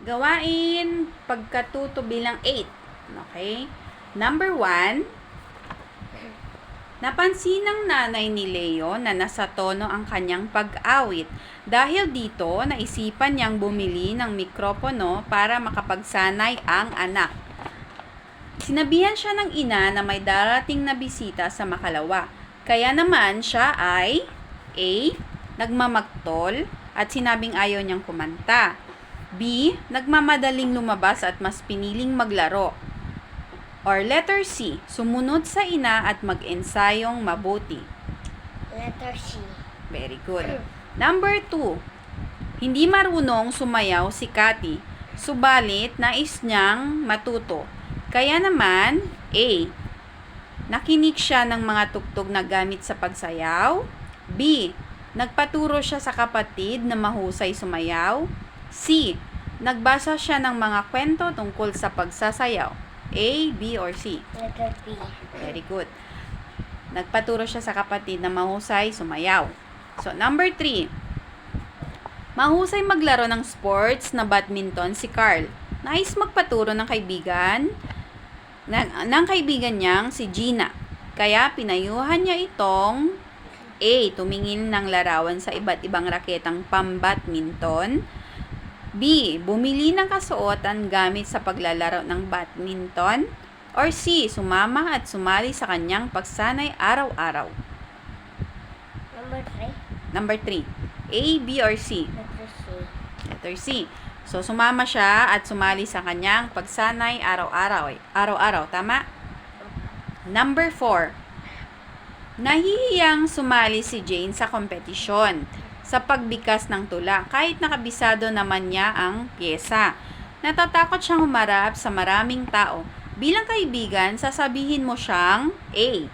Gawain pagkatuto bilang 8. Okay? Number 1, napansin ng nanay ni Leo na nasa tono ang kanyang pag-awit. Dahil dito, naisipan niyang bumili ng mikropono para makapagsanay ang anak. Sinabihan siya ng ina na may darating na bisita sa makalawa. Kaya naman siya ay A. Nagmamagtol at sinabing ayaw niyang kumanta. B. Nagmamadaling lumabas at mas piniling maglaro. Or letter C. Sumunod sa ina at mag-ensayong mabuti. Letter C. Very good. Number 2. Hindi marunong sumayaw si Cathy, subalit nais niyang matuto. Kaya naman, A. Nakinig siya ng mga tugtog na gamit sa pagsayaw. B. Nagpaturo siya sa kapatid na mahusay sumayaw. C. Nagbasa siya ng mga kwento tungkol sa pagsasayaw. A, B, or C? Letter B. Very good. Nagpaturo siya sa kapatid na mahusay sumayaw. So, number 3. Mahusay maglaro ng sports na badminton si Carl. Nais magpaturo ng kaibigan niyang si Gina. Kaya pinayuhan niya itong A. Tumingin ng larawan sa iba't ibang raketang pambadminton. B. Bumili ng kasuotan gamit sa paglalaro ng badminton. Or C. Sumama at sumali sa kanyang pagsanay araw-araw. Number 3. Number 3. A, B, or C? Letter C. Letter C. So, sumama siya at sumali sa kanyang pagsanay araw-araw. Araw-araw, tama? Number 4. Nahihiyang sumali si Jane sa kompetisyon sa pagbikas ng tula kahit nakabisado naman niya ang pyesa. Natatakot siyang humarap sa maraming tao. Bilang kaibigan, sasabihin mo siyang A.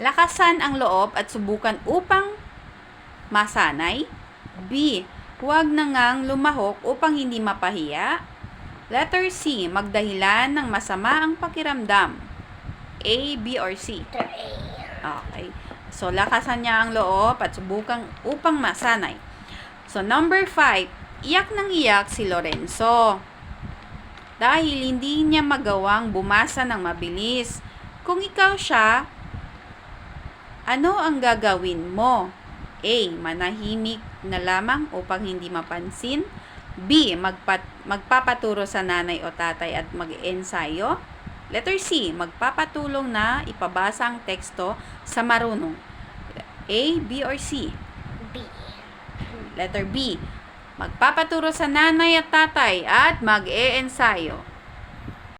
Lakasan ang loob at subukan upang masanay. B. Huwag na ngang lumahok upang hindi mapahiya. Letter C. Magdahilan ng masama ang pakiramdam. A, B, or C? Letter A. Okay. So, lakasan niya ang loob at subukan upang masanay. So, number 5. Iyak ng iyak si Lorenzo. Dahil hindi niya magawang bumasa ng mabilis. Kung ikaw siya, ano ang gagawin mo? A. Manahimik na lamang upang hindi mapansin. B. Magpapaturo sa nanay o tatay at mag-ensayo. Letter C. Magpapatulong na ipabasa ang teksto sa marunong. A, B, or C? B. Letter B. Magpapaturo sa nanay at tatay at mag-e-ensayo.